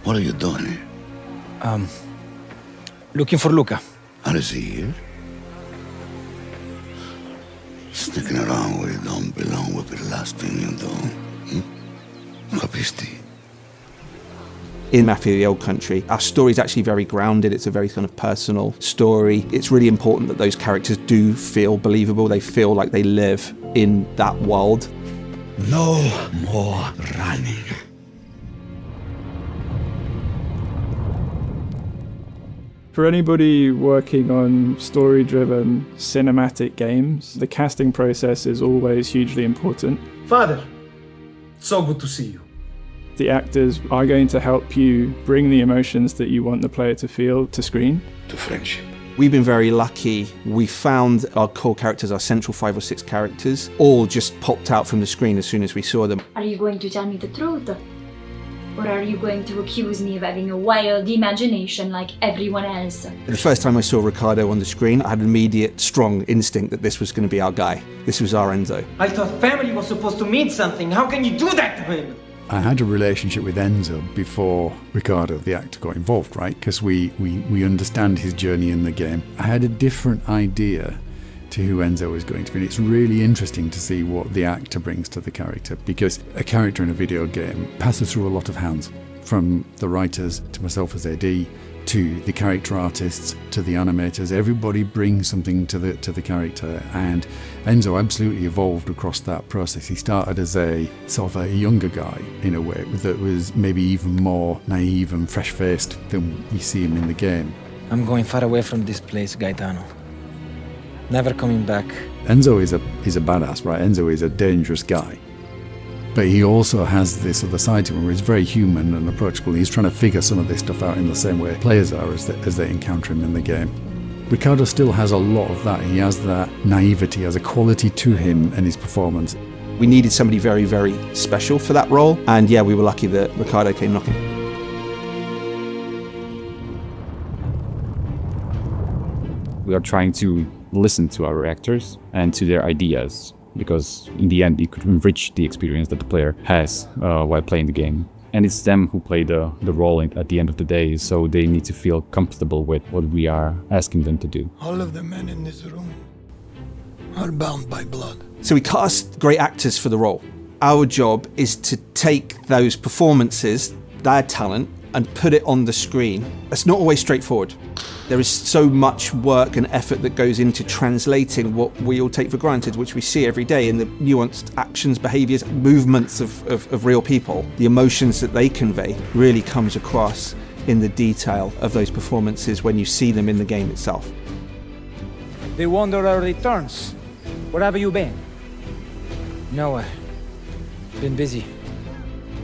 What are you doing here? Looking for Luca. How is he here? Sticking around where you don't belong will be the last thing you do. Capisti? In Mafia the Old Country, our story is actually very grounded. It's a very kind of personal story. It's really important that those characters do feel believable. They feel like they live in that world. No more running. For anybody working on story-driven cinematic games, the casting process is always hugely important. Father, so good to see you. The actors are going to help you bring the emotions that you want the player to feel to screen. To friendship. We've been very lucky. We found our core characters, our central 5 or 6 characters, all just popped out from the screen as soon as we saw them. Are you going to tell me the truth? Or are you going to accuse me of having a wild imagination like everyone else? The first time I saw Riccardo on the screen, I had an immediate, strong instinct that this was going to be our guy. This was our Enzo. I thought family was supposed to mean something. How can you do that to him? I had a relationship with Enzo before Riccardo, the actor, got involved, right? Because we understand his journey in the game. I had a different idea to who Enzo was going to be. And it's really interesting to see what the actor brings to the character, because a character in a video game passes through a lot of hands, from the writers to myself as AD, to the character artists, to the animators. Everybody brings something to the character, and Enzo absolutely evolved across that process. He started as a sort of a younger guy in a way that was maybe even more naive and fresh-faced than we see him in the game. I'm going far away from this place, Gaetano. Never coming back. Enzo is a badass, right? Enzo is a dangerous guy. But he also has this other side to him where he's very human and approachable. He's trying to figure some of this stuff out in the same way players are as they encounter him in the game. Riccardo still has a lot of that. He has that naivety, has a quality to him and his performance. We needed somebody very, very special for that role. And yeah, we were lucky that Riccardo came knocking. We are trying to listen to our actors and to their ideas, because in the end it could enrich the experience that the player has while playing the game. And it's them who play the role at the end of the day, so they need to feel comfortable with what we are asking them to do. All of the men in this room are bound by blood. So we cast great actors for the role. Our job is to take those performances, their talent, and put it on the screen. It's not always straightforward. There is so much work and effort that goes into translating what we all take for granted, which we see every day in the nuanced actions, behaviours, movements of real people. The emotions that they convey really comes across in the detail of those performances when you see them in the game itself. They wonder our returns. Where have you been? Nowhere. Been busy.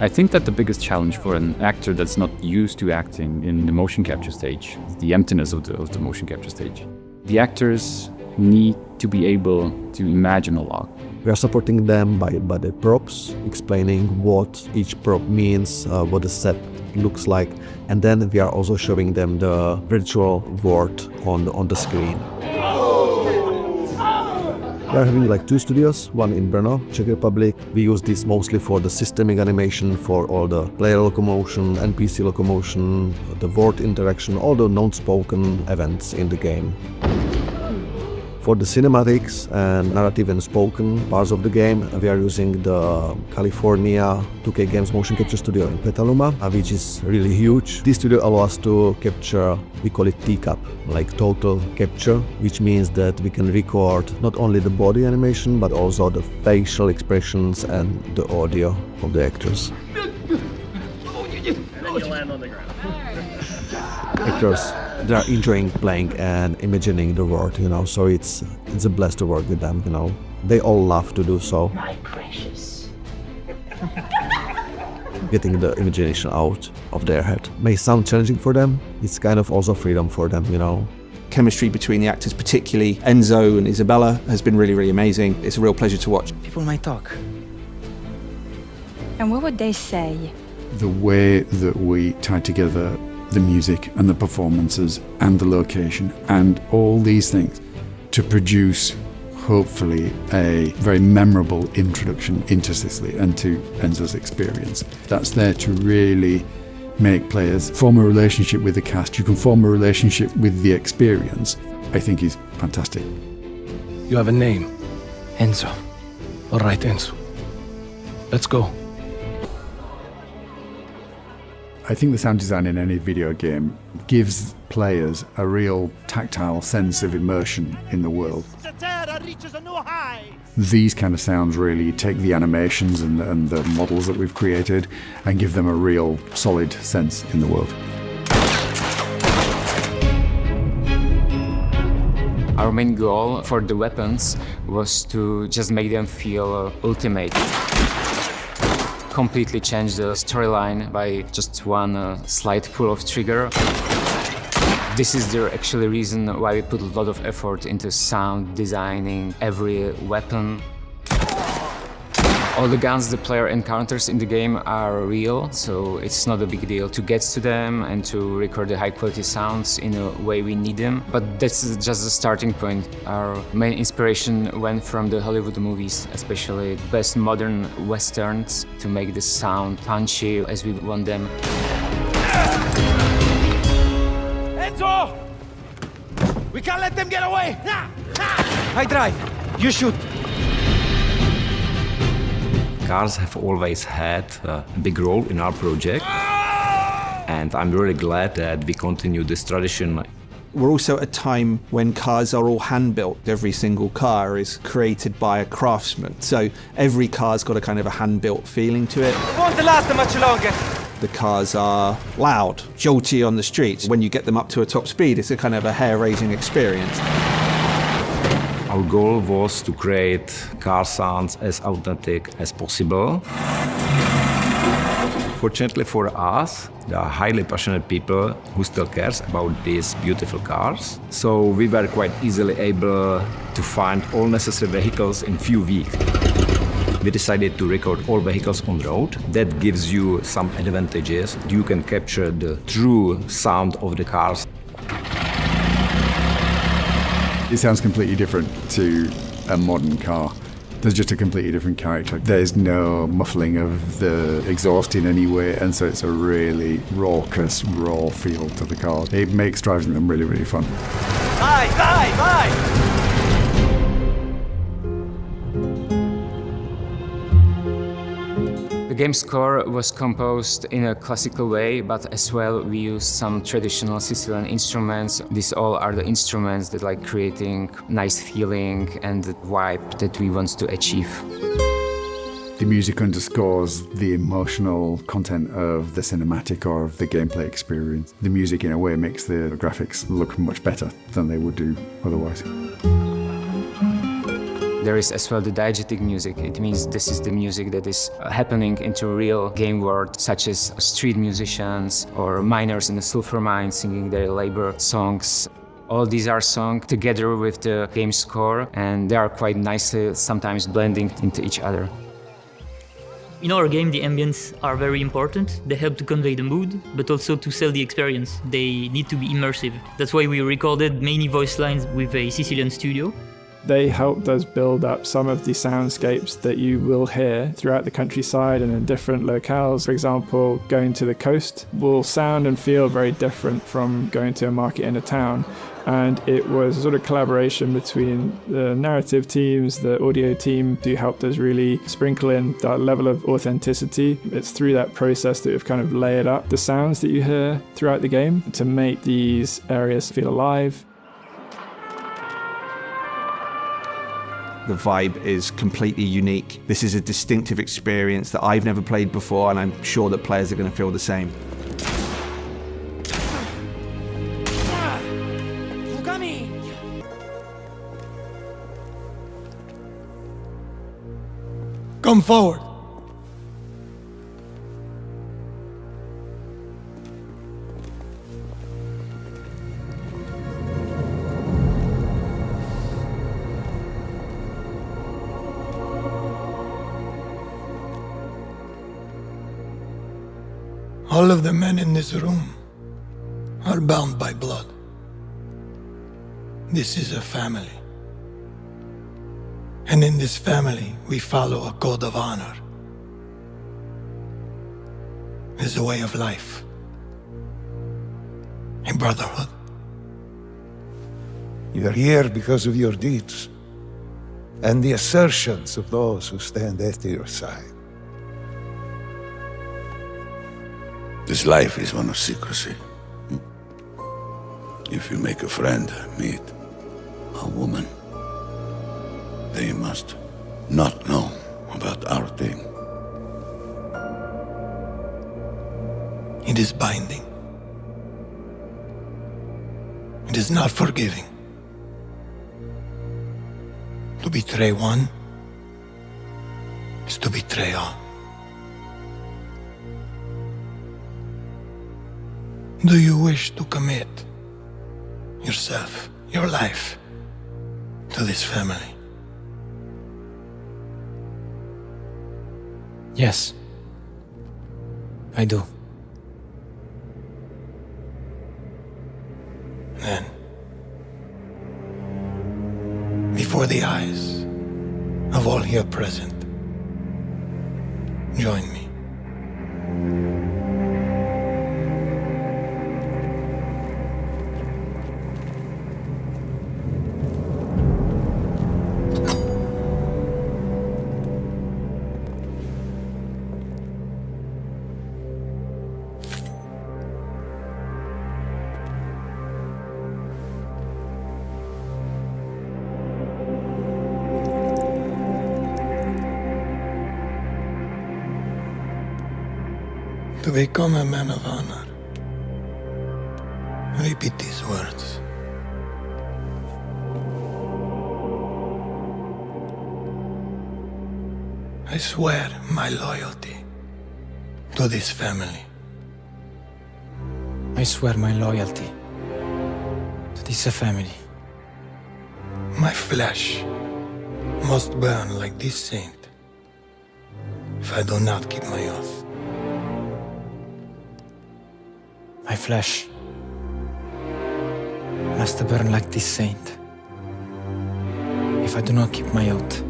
I think that the biggest challenge for an actor that's not used to acting in the motion capture stage is the emptiness of the motion capture stage. The actors need to be able to imagine a lot. We are supporting them by the props, explaining what each prop means, what the set looks like, and then we are also showing them the virtual world on the screen. We are having like 2 studios, one in Brno, Czech Republic. We use this mostly for the systemic animation, for all the player locomotion, NPC locomotion, the word interaction, all the non-spoken events in the game. For the cinematics and narrative and spoken parts of the game, we are using the California 2K Games motion capture studio in Petaluma, which is really huge. This studio allows us to capture, we call it TCAP, like total capture, which means that we can record not only the body animation, but also the facial expressions and the audio of the actors. And then you land on the ground. Actors, they are enjoying playing and imagining the world, so it's a blast to work with them, They all love to do so. My precious. Getting the imagination out of their head may sound challenging for them. It's kind of also freedom for them, Chemistry between the actors, particularly Enzo and Isabella, has been really, really amazing. It's a real pleasure to watch. People might talk. And what would they say? The way that we tie together the music and the performances and the location and all these things to produce, hopefully, a very memorable introduction into Sicily and to Enzo's experience. That's there to really make players form a relationship with the cast, you can form a relationship with the experience, I think is fantastic. You have a name. Enzo. All right, Enzo. Let's go. I think the sound design in any video game gives players a real tactile sense of immersion in the world. These kind of sounds really take the animations and the models that we've created and give them a real solid sense in the world. Our main goal for the weapons was to just make them feel ultimate. Completely change the storyline by just one slight pull of trigger. This is the actual reason why we put a lot of effort into sound designing every weapon. All the guns the player encounters in the game are real, so it's not a big deal to get to them and to record the high quality sounds in a way we need them. But that's just the starting point. Our main inspiration went from the Hollywood movies, especially the best modern westerns, to make the sound punchy as we want them. Enzo! We can't let them get away! I drive, you shoot. Cars have always had a big role in our project, and I'm really glad that we continue this tradition. We're also at a time when cars are all hand-built. Every single car is created by a craftsman, so every car's got a kind of a hand-built feeling to it. It won't last much longer. The cars are loud, jolty on the streets. When you get them up to a top speed, it's a kind of a hair-raising experience. Our goal was to create car sounds as authentic as possible. Fortunately for us, there are highly passionate people who still cares about these beautiful cars. So we were quite easily able to find all necessary vehicles in few weeks. We decided to record all vehicles on the road. That gives you some advantages. You can capture the true sound of the cars. It sounds completely different to a modern car. There's just a completely different character. There's no muffling of the exhaust in any way, and so it's a really raucous, raw feel to the car. It makes driving them really, really fun. Bye! The game's score was composed in a classical way, but as well we used some traditional Sicilian instruments. These all are the instruments that like creating nice feeling and the vibe that we want to achieve. The music underscores the emotional content of the cinematic or of the gameplay experience. The music in a way makes the graphics look much better than they would do otherwise. There is as well the diegetic music. It means this is the music that is happening into a real game world, such as street musicians or miners in the sulfur mine singing their labor songs. All these are sung together with the game score, and they are quite nicely sometimes blending into each other. In our game, the ambience are very important. They help to convey the mood, but also to sell the experience. They need to be immersive. That's why we recorded many voice lines with a Sicilian studio. They helped us build up some of the soundscapes that you will hear throughout the countryside and in different locales. For example, going to the coast will sound and feel very different from going to a market in a town. And it was a sort of collaboration between the narrative teams, the audio team, who helped us really sprinkle in that level of authenticity. It's through that process that we've kind of layered up the sounds that you hear throughout the game to make these areas feel alive. The vibe is completely unique. This is a distinctive experience that I've never played before, and I'm sure that players are going to feel the same. Come forward. All of the men in this room are bound by blood. This is a family. And in this family, we follow a code of honor. It's a way of life. a brotherhood. You are here because of your deeds and the assertions of those who stand at your side. This life is one of secrecy. If you make a friend, meet a woman, they must not know about our thing. It is binding. It is not forgiving. To betray one is to betray all. Do you wish to commit yourself, your life, to this family? Yes, I do. Then, before the eyes of all here present, join me. To become a man of honor, repeat these words. I swear my loyalty to this family. I swear my loyalty to this family. My flesh must burn like this saint if I do not keep my oath. My flesh must burn like this saint if I do not keep my oath.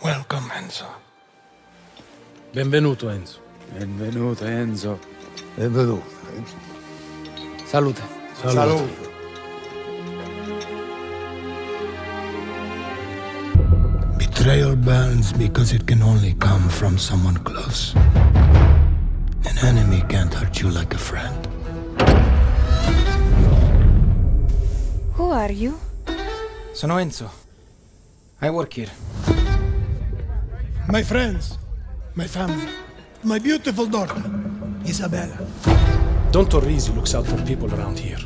Welcome, Enzo. Benvenuto, Enzo. Benvenuto, Enzo. Benvenuto, Enzo. Salute. Salute. Betrayal burns because it can only come from someone close. An enemy can't hurt you like a friend. Who are you? Sono Enzo. I work here. My friends, my family, my beautiful daughter, Isabella. Don Torrisi looks out for people around here.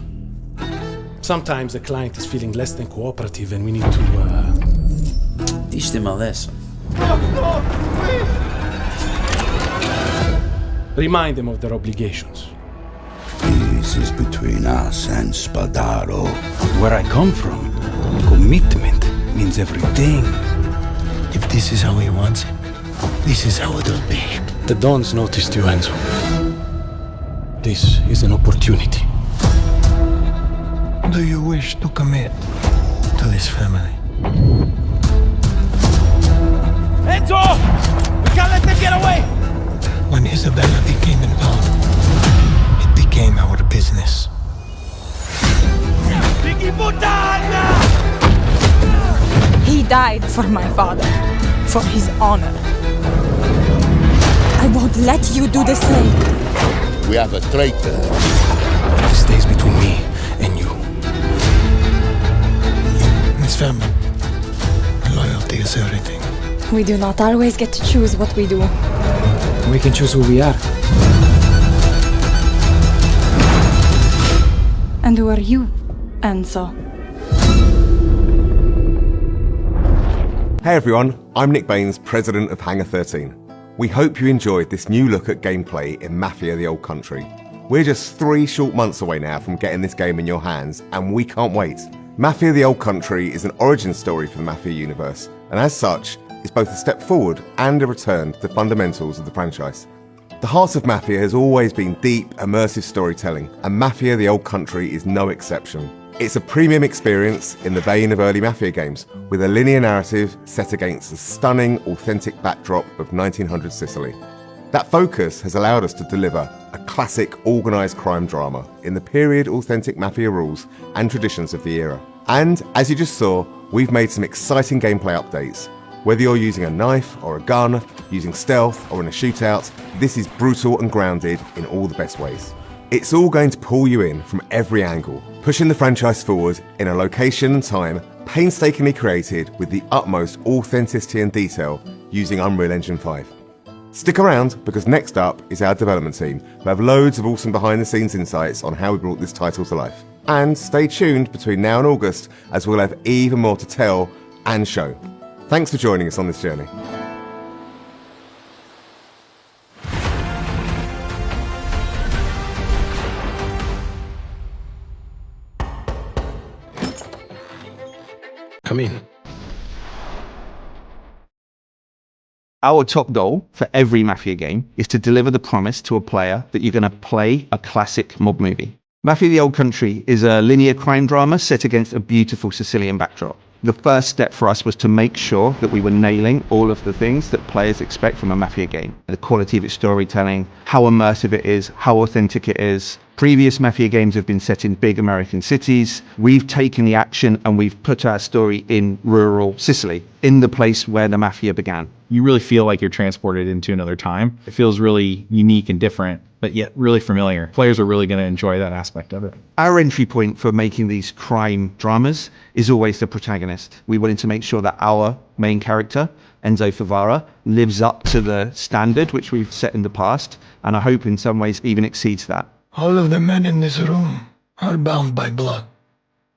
Sometimes the client is feeling less than cooperative and we need to, teach them a lesson. remind them of their obligations. This is between us and Spadaro. Where I come from, commitment means everything. If this is how he wants it, this is how it'll be. The Dons noticed you, Enzo. This is an opportunity. Do you wish to commit to this family? Enzo! We can't let them get away! When Isabella became involved, it became our business. Piggy Puttana! He died for my father, for his honor. I won't let you do the same. We have a traitor. This stays between me and you. This family, loyalty is everything. We do not always get to choose what we do. We can choose who we are. And who are you, Enzo? Hey everyone, I'm Nick Baines, president of Hangar 13. We hope you enjoyed this new look at gameplay in Mafia the Old Country. We're just 3 short months away now from getting this game in your hands, and we can't wait. Mafia the Old Country is an origin story for the Mafia universe, and as such, it's both a step forward and a return to the fundamentals of the franchise. The heart of Mafia has always been deep, immersive storytelling, and Mafia the Old Country is no exception. It's a premium experience in the vein of early Mafia games, with a linear narrative set against the stunning, authentic backdrop of 1900 Sicily. That focus has allowed us to deliver a classic organised crime drama in the period authentic Mafia rules and traditions of the era. And, as you just saw, we've made some exciting gameplay updates. Whether you're using a knife or a gun, using stealth or in a shootout, this is brutal and grounded in all the best ways. It's all going to pull you in from every angle, pushing the franchise forward in a location and time painstakingly created with the utmost authenticity and detail using Unreal Engine 5. Stick around, because next up is our development team, who have loads of awesome behind-the-scenes insights on how we brought this title to life. And stay tuned between now and August, as we'll have even more to tell and show. Thanks for joining us on this journey. Come in. Our top goal for every Mafia game is to deliver the promise to a player that you're going to play a classic mob movie. Mafia the Old Country is a linear crime drama set against a beautiful Sicilian backdrop. The first step for us was to make sure that we were nailing all of the things that players expect from a Mafia game. The quality of its storytelling, how immersive it is, how authentic it is. Previous Mafia games have been set in big American cities. We've taken the action and we've put our story in rural Sicily, in the place where the Mafia began. You really feel like you're transported into another time. It feels really unique and different, but yet really familiar. Players are really going to enjoy that aspect of it. Our entry point for making these crime dramas is always the protagonist. We wanted to make sure that our main character, Enzo Favara, lives up to the standard which we've set in the past, and I hope in some ways even exceeds that. All of the men in this room are bound by blood.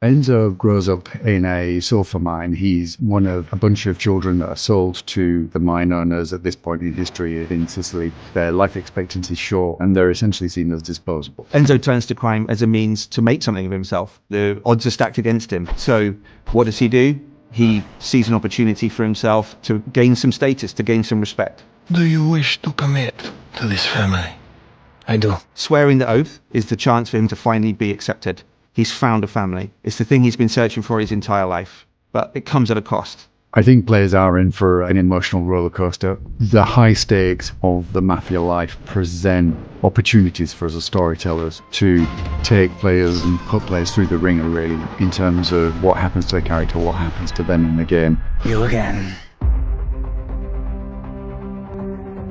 Enzo grows up in a sulfur mine. He's one of a bunch of children that are sold to the mine owners at this point in history in Sicily. Their life expectancy is short and they're essentially seen as disposable. Enzo turns to crime as a means to make something of himself. The odds are stacked against him. So what does he do? He sees an opportunity for himself to gain some status, to gain some respect. Do you wish to commit to this family? I do. Swearing the oath is the chance for him to finally be accepted. He's found a family. It's the thing he's been searching for his entire life, but it comes at a cost. I think players are in for an emotional roller coaster. The high stakes of the Mafia life present opportunities for us as storytellers to take players and put players through the ringer, really, in terms of what happens to the character, what happens to them in the game. You again.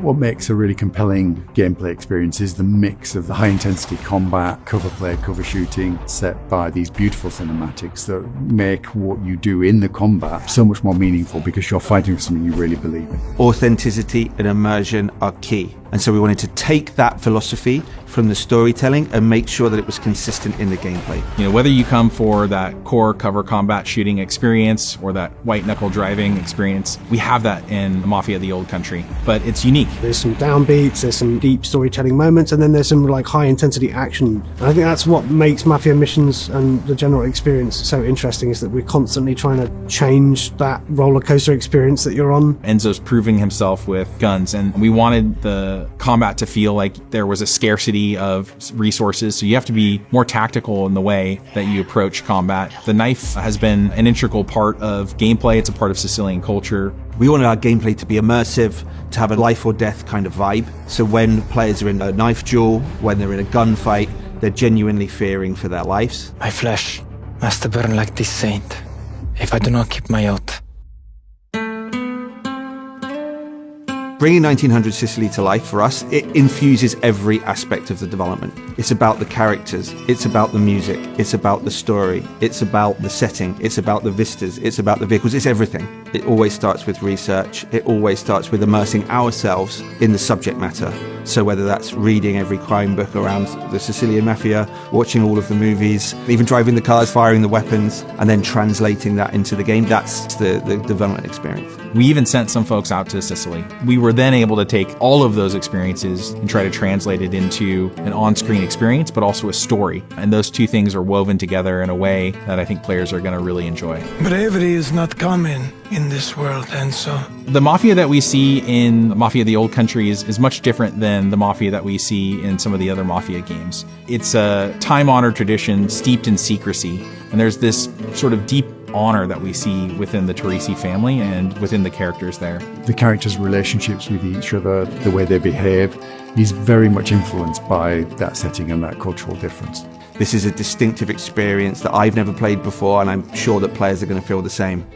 What makes a really compelling gameplay experience is the mix of the high-intensity combat, cover play, cover shooting, set by these beautiful cinematics that make what you do in the combat so much more meaningful because you're fighting for something you really believe in. Authenticity and immersion are key. And so we wanted to take that philosophy from the storytelling and make sure that it was consistent in the gameplay. You know, whether you come for that core cover combat shooting experience or that white knuckle driving experience, we have that in Mafia the Old Country, but it's unique. There's some downbeats, there's some deep storytelling moments, and then there's some like high intensity action. And I think that's what makes Mafia missions and the general experience so interesting, is that we're constantly trying to change that roller coaster experience that you're on. Enzo's proving himself with guns, and we wanted the combat to feel like there was a scarcity of resources, so you have to be more tactical in the way that you approach combat. The knife has been an integral part of gameplay. It's a part of Sicilian culture. We wanted our gameplay to be immersive, to have a life or death kind of vibe. So when players are in a knife duel, when they're in a gunfight, they're genuinely fearing for their lives. My flesh must burn like this saint if I do not keep my oath. Bringing 1900 Sicily to life for us, it infuses every aspect of the development. It's about the characters, it's about the music, it's about the story, it's about the setting, it's about the vistas, it's about the vehicles, it's everything. It always starts with research, it always starts with immersing ourselves in the subject matter. So whether that's reading every crime book around the Sicilian Mafia, watching all of the movies, even driving the cars, firing the weapons, and then translating that into the game, that's the development experience. We even sent some folks out to Sicily. We were then able to take all of those experiences and try to translate it into an on-screen experience, but also a story. And those two things are woven together in a way that I think players are going to really enjoy. Bravery is not common in this world, and so the Mafia that we see in Mafia the Old Country is much different than the Mafia that we see in some of the other Mafia games. It's a time-honored tradition steeped in secrecy And there's this sort of deep honor that we see within the Teresi family and within the characters there. The characters' relationships with each other, the way they behave, is very much influenced by that setting and that cultural difference. This is a distinctive experience that I've never played before, and I'm sure that players are going to feel the same.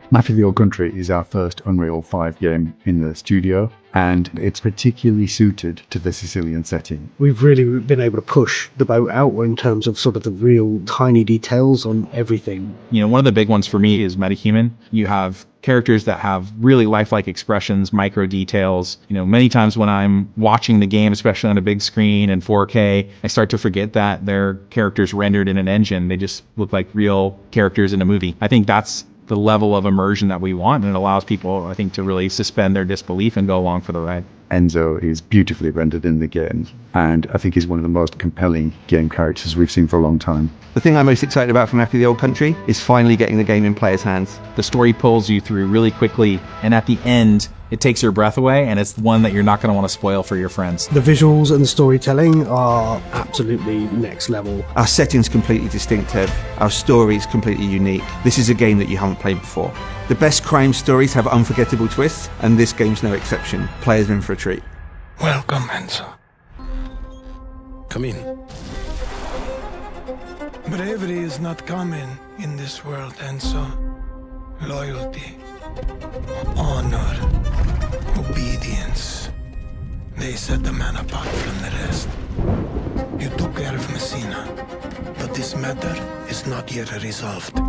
Mafia the Old Country is our first Unreal 5 game in the studio, and it's particularly suited to the Sicilian setting. We've really been able to push the boat out in terms of sort of the real tiny details on everything. You know, one of the big ones for me is metahuman. You have characters that have really lifelike expressions, micro details. You know, many times when I'm watching the game, especially on a big screen in 4K, I start to forget that they're characters rendered in an engine. They just look like real characters in a movie. I think that's the level of immersion that we want, and it allows people, I think, to really suspend their disbelief and go along for the ride. Enzo is beautifully rendered in the game, and I think he's one of the most compelling game characters we've seen for a long time. The thing I'm most excited about from Mafia the Old Country is finally getting the game in players' hands. The story pulls you through really quickly, and at the end, it takes your breath away, and it's one that you're not going to want to spoil for your friends. The visuals and the storytelling are absolutely next level. Our setting's completely distinctive. Our story's completely unique. This is a game that you haven't played before. The best crime stories have unforgettable twists, and this game's no exception. Players are in for a treat. Welcome, Enzo. Come in. Bravery is not common in this world, Enzo. Loyalty, honor, obedience. They set the man apart from the rest. You took care of Messina, but this matter is not yet resolved.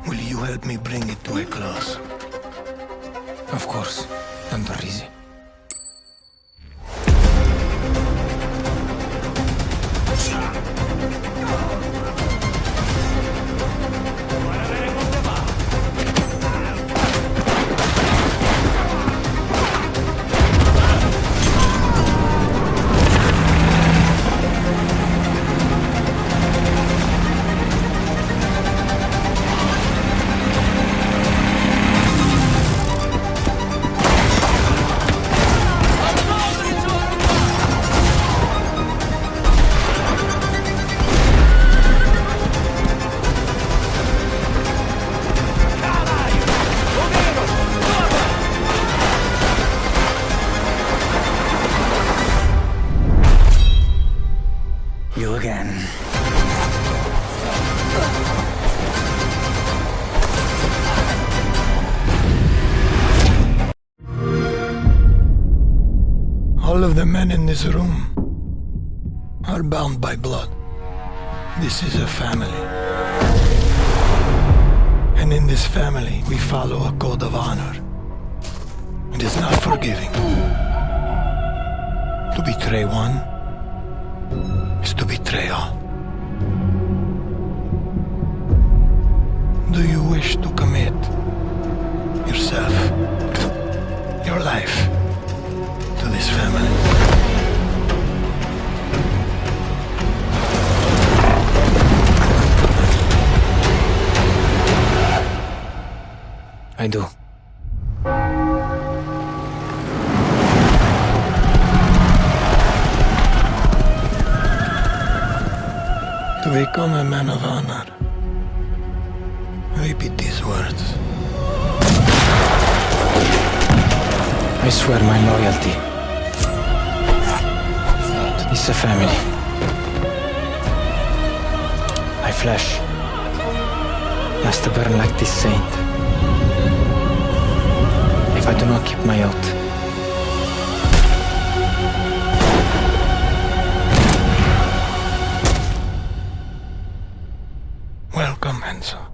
Will you help me bring it to a close? Of course, Don Teresi. You again. All of the men in this room are bound by blood. This is a family. And in this family, we follow a code of honor. It is not forgiving. To betray one is to betray all. Do you wish to commit yourself, your life, to this family? I do. To become a man of honor, repeat these words. I swear my loyalty to this family. My flesh must burn like this saint. If I do not keep my oath, Welcome, Enzo.